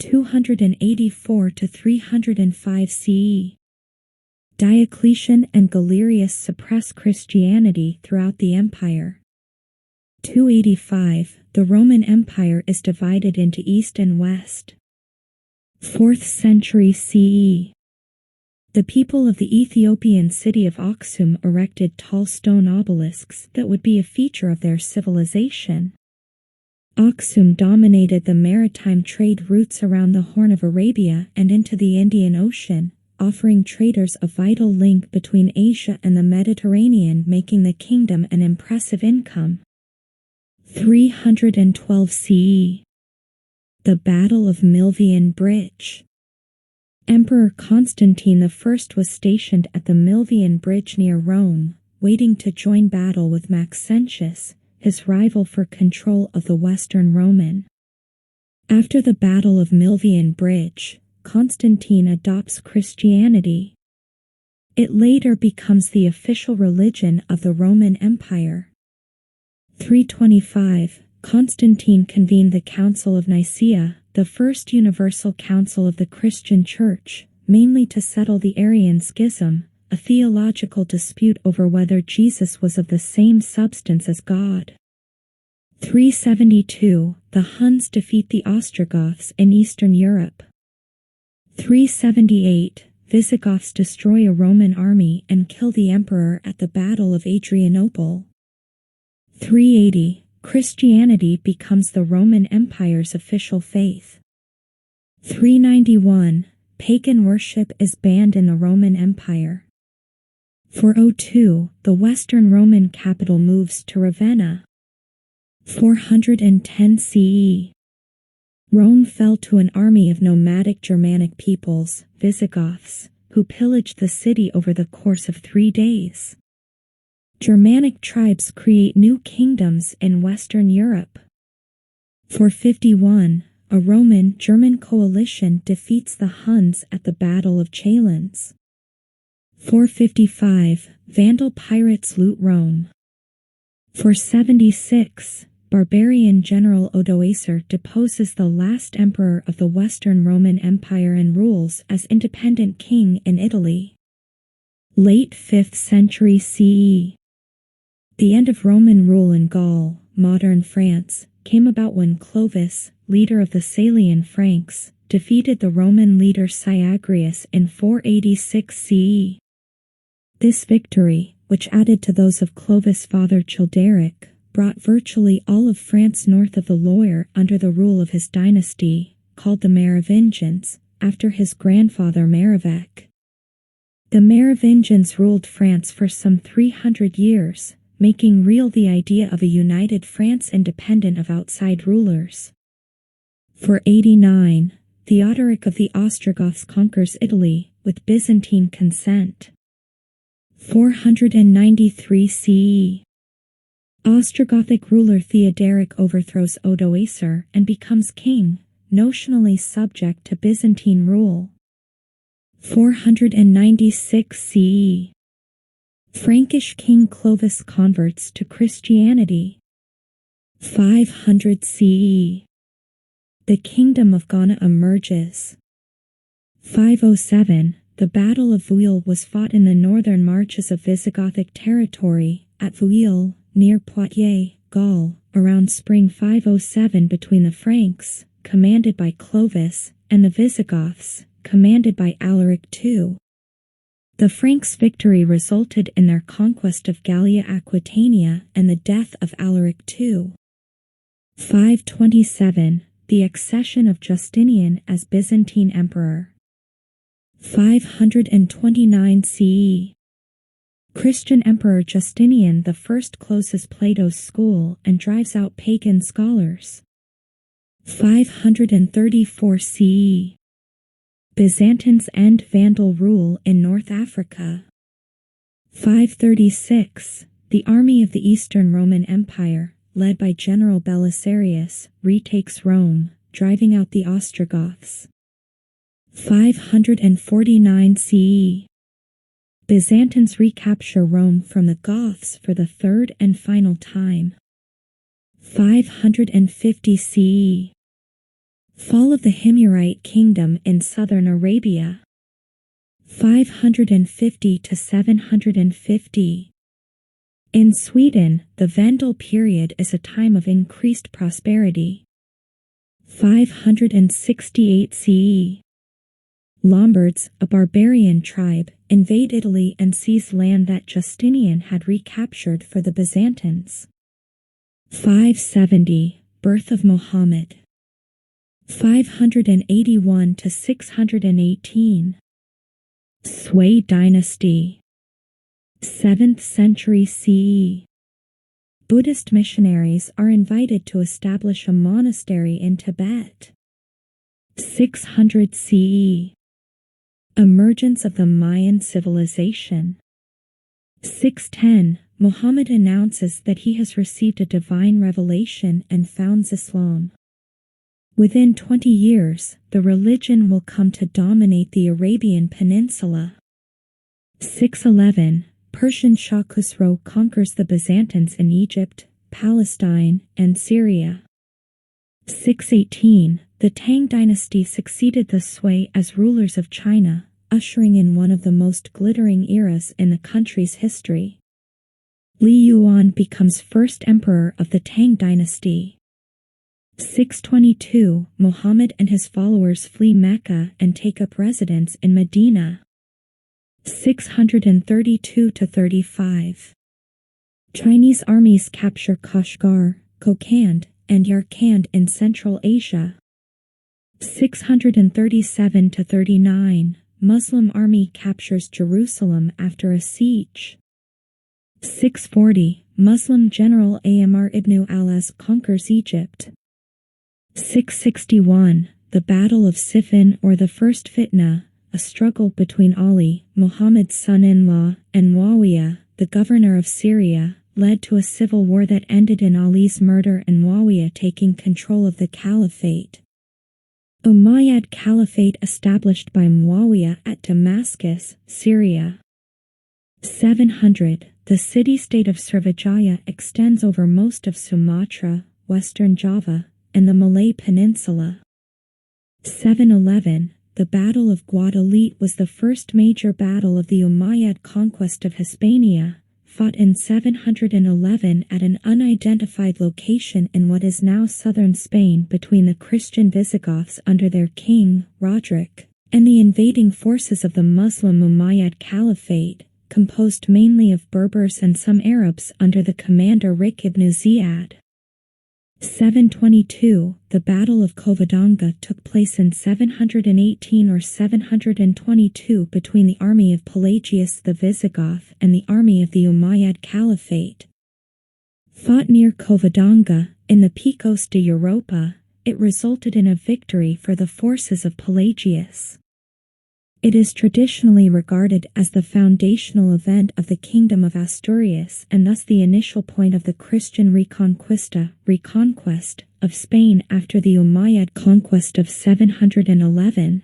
284 to 305 CE. Diocletian and Galerius suppress Christianity throughout the empire. 285. The Roman Empire is divided into East and West. 4th century CE. The people of the Ethiopian city of Aksum erected tall stone obelisks that would be a feature of their civilization. Aksum dominated the maritime trade routes around the Horn of Arabia and into the Indian Ocean, offering traders a vital link between Asia and the Mediterranean, making the kingdom an impressive income. 312 CE. The Battle of Milvian Bridge. Emperor Constantine I was stationed at the Milvian Bridge near Rome, waiting to join battle with Maxentius, his rival for control of the Western Roman. After the Battle of Milvian Bridge, Constantine adopts Christianity. It later becomes the official religion of the Roman Empire. 325. Constantine convened the Council of Nicaea, the first universal council of the Christian Church, mainly to settle the Arian schism, a theological dispute over whether Jesus was of the same substance as God. 372. The Huns defeat the Ostrogoths in Eastern Europe. 378. Visigoths destroy a Roman army and kill the emperor at the Battle of Adrianople. 380. Christianity becomes the Roman Empire's official faith. 391. Pagan worship is banned in the Roman Empire. 402. The Western Roman capital moves to Ravenna. 410 CE. Rome fell to an army of nomadic Germanic peoples, Visigoths, who pillaged the city over the course of 3 days. Germanic tribes create new kingdoms in Western Europe. 451. A Roman-German coalition defeats the Huns at the Battle of Chalons. 455. Vandal pirates loot Rome. 476. Barbarian general Odoacer deposes the last emperor of the Western Roman Empire and rules as independent king in Italy. Late 5th century CE. The end of Roman rule in Gaul, modern France, came about when Clovis, leader of the Salian Franks, defeated the Roman leader Syagrius in 486 CE. This victory, which added to those of Clovis' father Childeric, brought virtually all of France north of the Loire under the rule of his dynasty, called the Merovingians, after his grandfather Merovech. The Merovingians ruled France for some 300 years, making real the idea of a united France independent of outside rulers. 489. Theodoric of the Ostrogoths conquers Italy, with Byzantine consent. 493 CE. Ostrogothic ruler Theodoric overthrows Odoacer and becomes king, notionally subject to Byzantine rule. 496 CE. Frankish king Clovis converts to Christianity. 500 CE. The Kingdom of Ghana emerges. 507. The Battle of Vuille was fought in the northern marches of Visigothic territory, at Vuille, near Poitiers, Gaul, around spring 507 between the Franks, commanded by Clovis, and the Visigoths, commanded by Alaric II. The Franks' victory resulted in their conquest of Gallia Aquitania and the death of Alaric II. 527. The accession of Justinian as Byzantine emperor. 529 CE. Christian Emperor Justinian I closes Plato's school and drives out pagan scholars. 534 CE. Byzantines end Vandal rule in North Africa. 536. The army of the Eastern Roman Empire, led by General Belisarius, retakes Rome, driving out the Ostrogoths. 549 CE. Byzantines recapture Rome from the Goths for the third and final time. 550 CE. Fall of the Himyarite kingdom in southern Arabia. 550 to 750. In Sweden, the Vendel period is a time of increased prosperity. 568 CE. Lombards, a barbarian tribe, invade Italy and seize land that Justinian had recaptured for the Byzantines. 570. Birth of Muhammad. 581 to 618. Sui dynasty. 7th century CE. Buddhist missionaries are invited to establish a monastery in Tibet. 600 CE. Emergence of the Mayan civilization. 610. Muhammad announces that he has received a divine revelation and founds Islam. Within 20 years, the religion will come to dominate the Arabian Peninsula. 611. Persian Shah Khusro conquers the Byzantines in Egypt, Palestine, and Syria. 618. The Tang dynasty succeeded the Sui as rulers of China, ushering in one of the most glittering eras in the country's history. Li Yuan becomes first emperor of the Tang dynasty. 622. Muhammad and his followers flee Mecca and take up residence in Medina. 632 to 35. Chinese armies capture Kashgar, Kokand, and Yarkand in Central Asia. 637 to 39. Muslim army captures Jerusalem after a siege. 640. Muslim general Amr ibn al-As conquers Egypt. 661. The Battle of Siffin or the First Fitna, a struggle between Ali, Muhammad's son-in-law, and Muawiyah, the governor of Syria, led to a civil war that ended in Ali's murder and Muawiyah taking control of the caliphate. Umayyad Caliphate established by Muawiyah at Damascus, Syria. 700. The city-state of Srivijaya extends over most of Sumatra, western Java, and the Malay Peninsula. 711. The Battle of Guadalete was the first major battle of the Umayyad conquest of Hispania, fought in 711 at an unidentified location in what is now southern Spain between the Christian Visigoths under their king, Roderick, and the invading forces of the Muslim Umayyad Caliphate, composed mainly of Berbers and some Arabs under the commander Rik ibn Ziyad. 722. The Battle of Covadonga took place in 718 or 722 between the army of Pelagius the Visigoth and the army of the Umayyad Caliphate. Fought near Covadonga, in the Picos de Europa, it resulted in a victory for the forces of Pelagius. It is traditionally regarded as the foundational event of the Kingdom of Asturias and thus the initial point of the Christian reconquest of Spain after the Umayyad conquest of 711.